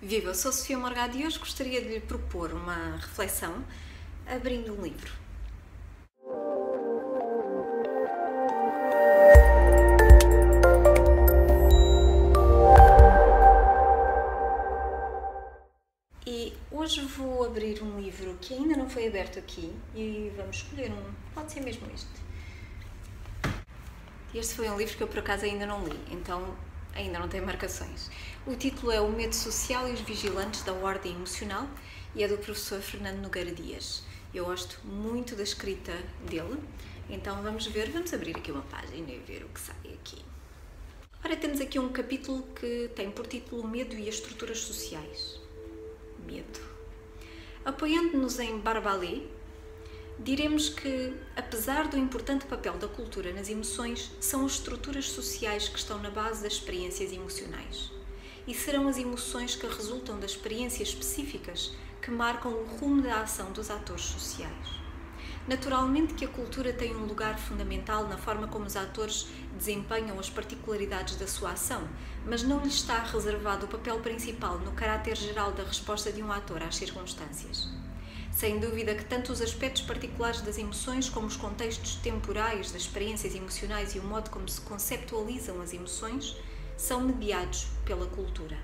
Viva, eu sou Sofia Morgado e hoje gostaria de lhe propor uma reflexão abrindo um livro. E hoje vou abrir um livro que ainda não foi aberto aqui e vamos escolher um, pode ser mesmo este. Este foi um livro que eu por acaso ainda não li, então ainda não tem marcações. O título é O Medo Social e os Vigilantes da Ordem Emocional e é do professor Fernando Nogueira Dias. Eu gosto muito da escrita dele, então vamos abrir aqui uma página e ver o que sai aqui. Ora, temos aqui um capítulo que tem por título O Medo e as Estruturas Sociais. Medo. Apoiando-nos em Barbalé, diremos que, apesar do importante papel da cultura nas emoções, são as estruturas sociais que estão na base das experiências emocionais. E serão as emoções que resultam das experiências específicas que marcam o rumo da ação dos atores sociais. Naturalmente que a cultura tem um lugar fundamental na forma como os atores desempenham as particularidades da sua ação, mas não lhe está reservado o papel principal no caráter geral da resposta de um ator às circunstâncias. Sem dúvida que tanto os aspectos particulares das emoções como os contextos temporais das experiências emocionais e o modo como se conceptualizam as emoções são mediados pela cultura.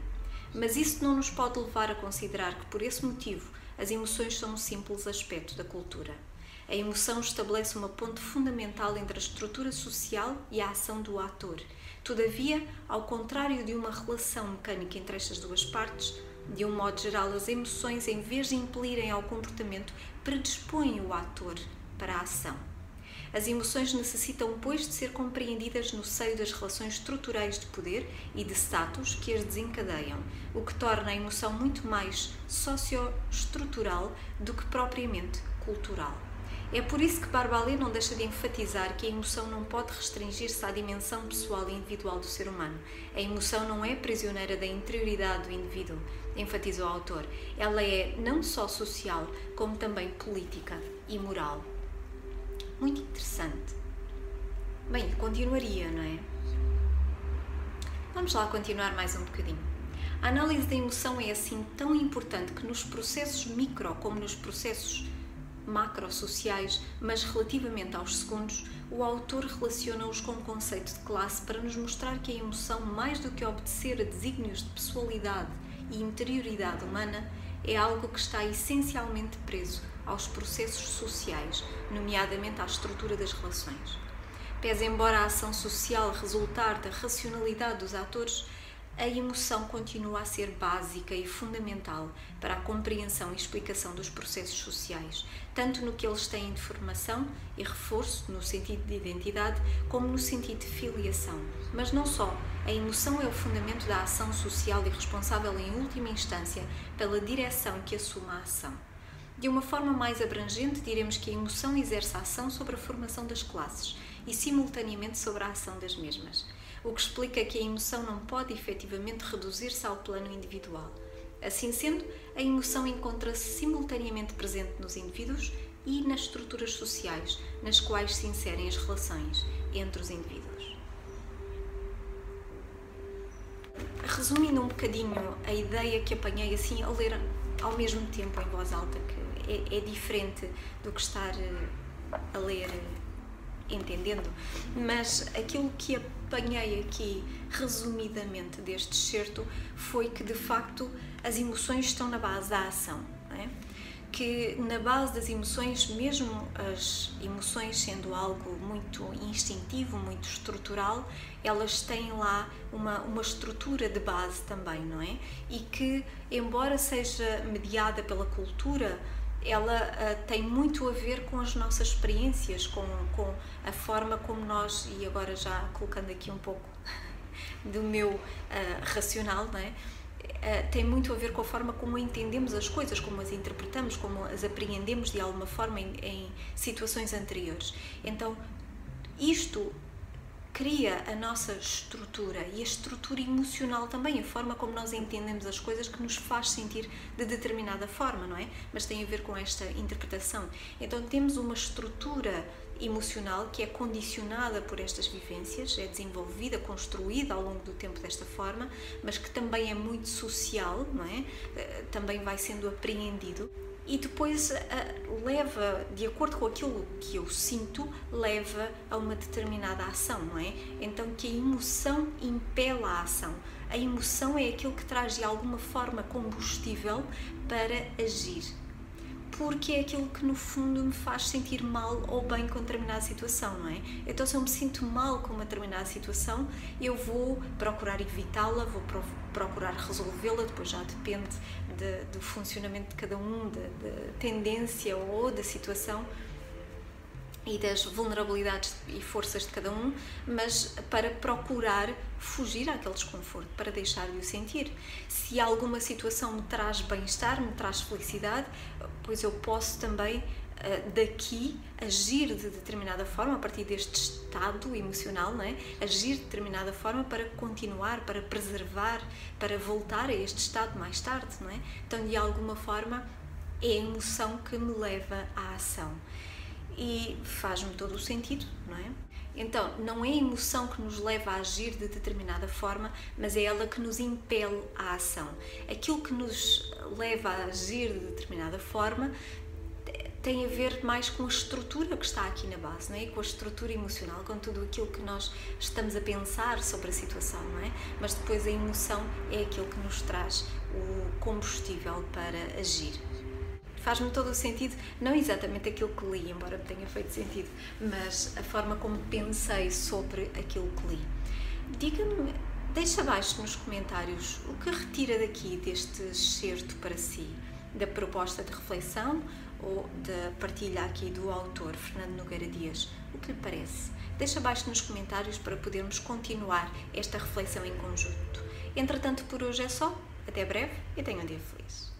Mas isso não nos pode levar a considerar que, por esse motivo, as emoções são um simples aspecto da cultura. A emoção estabelece uma ponte fundamental entre a estrutura social e a ação do ator. Todavia, ao contrário de uma relação mecânica entre estas duas partes, de um modo geral, as emoções, em vez de impelirem ao comportamento, predispõem o ator para a ação. As emoções necessitam, pois, de ser compreendidas no seio das relações estruturais de poder e de status que as desencadeiam, o que torna a emoção muito mais socioestrutural do que propriamente cultural. É por isso que Barbalé não deixa de enfatizar que a emoção não pode restringir-se à dimensão pessoal e individual do ser humano. A emoção não é prisioneira da interioridade do indivíduo, enfatiza o autor. Ela é não só social, como também política e moral. Muito interessante. Bem, continuaria, não é? Vamos lá continuar mais um bocadinho. A análise da emoção é assim tão importante que nos processos micro como nos processos macro-sociais, mas relativamente aos segundos, o autor relaciona-os com o conceito de classe para nos mostrar que a emoção, mais do que obedecer a desígnios de pessoalidade e interioridade humana, é algo que está essencialmente preso aos processos sociais, nomeadamente à estrutura das relações. Pese embora a ação social resultar da racionalidade dos atores, a emoção continua a ser básica e fundamental para a compreensão e explicação dos processos sociais, tanto no que eles têm de formação e reforço, no sentido de identidade, como no sentido de filiação. Mas não só, a emoção é o fundamento da ação social e responsável, em última instância, pela direção que assume a ação. De uma forma mais abrangente, diremos que a emoção exerce a ação sobre a formação das classes e, simultaneamente, sobre a ação das mesmas, o que explica que a emoção não pode efetivamente reduzir-se ao plano individual. Assim sendo, a emoção encontra-se simultaneamente presente nos indivíduos e nas estruturas sociais nas quais se inserem as relações entre os indivíduos. Resumindo um bocadinho a ideia que apanhei assim a ler ao mesmo tempo em voz alta, que é diferente do que estar a ler entendendo, mas aquilo que apanhei aqui resumidamente deste excerto foi que de facto as emoções estão na base da ação, não é? Que na base das emoções, mesmo as emoções sendo algo muito instintivo, muito estrutural, elas têm lá uma estrutura de base também, não é? E que, embora seja mediada pela cultura, ela tem muito a ver com as nossas experiências, com a forma como nós, e agora já colocando aqui um pouco do meu racional, não é? Tem muito a ver com a forma como entendemos as coisas, como as interpretamos, como as apreendemos de alguma forma em situações anteriores. Então, isto cria a nossa estrutura e a estrutura emocional também, a forma como nós entendemos as coisas que nos faz sentir de determinada forma, não é? Mas tem a ver com esta interpretação. Então temos uma estrutura emocional que é condicionada por estas vivências, é desenvolvida, construída ao longo do tempo desta forma, mas que também é muito social, não é? Também vai sendo apreendido. E depois leva, de acordo com aquilo que eu sinto, leva a uma determinada ação, não é? Então que a emoção impela a ação. A emoção é aquilo que traz de alguma forma combustível para agir. Porque é aquilo que no fundo me faz sentir mal ou bem com determinada situação, não é? Então se eu me sinto mal com uma determinada situação, eu vou procurar evitá-la, vou procurar resolvê-la, depois já depende do funcionamento de cada um, da tendência ou da situação e das vulnerabilidades e forças de cada um, mas para procurar fugir àquele desconforto, para deixar de o sentir. Se alguma situação me traz bem-estar, me traz felicidade, pois eu posso também daqui agir de determinada forma, a partir deste estado emocional, não é? Agir de determinada forma para continuar, para preservar, para voltar a este estado mais tarde, não é? Então, de alguma forma, é a emoção que me leva à ação. E faz-me todo o sentido, não é? Então, não é a emoção que nos leva a agir de determinada forma, mas é ela que nos impele à ação. Aquilo que nos leva a agir de determinada forma tem a ver mais com a estrutura que está aqui na base, não é? Com a estrutura emocional, com tudo aquilo que nós estamos a pensar sobre a situação, não é? Mas depois a emoção é aquilo que nos traz o combustível para agir. Faz-me todo o sentido, não exatamente aquilo que li, embora me tenha feito sentido, mas a forma como pensei sobre aquilo que li. Diga-me, deixa abaixo nos comentários o que retira daqui deste excerto para si, da proposta de reflexão ou da partilha aqui do autor, Fernando Nogueira Dias. O que lhe parece? Deixa abaixo nos comentários para podermos continuar esta reflexão em conjunto. Entretanto, por hoje é só. Até breve e tenha um dia feliz.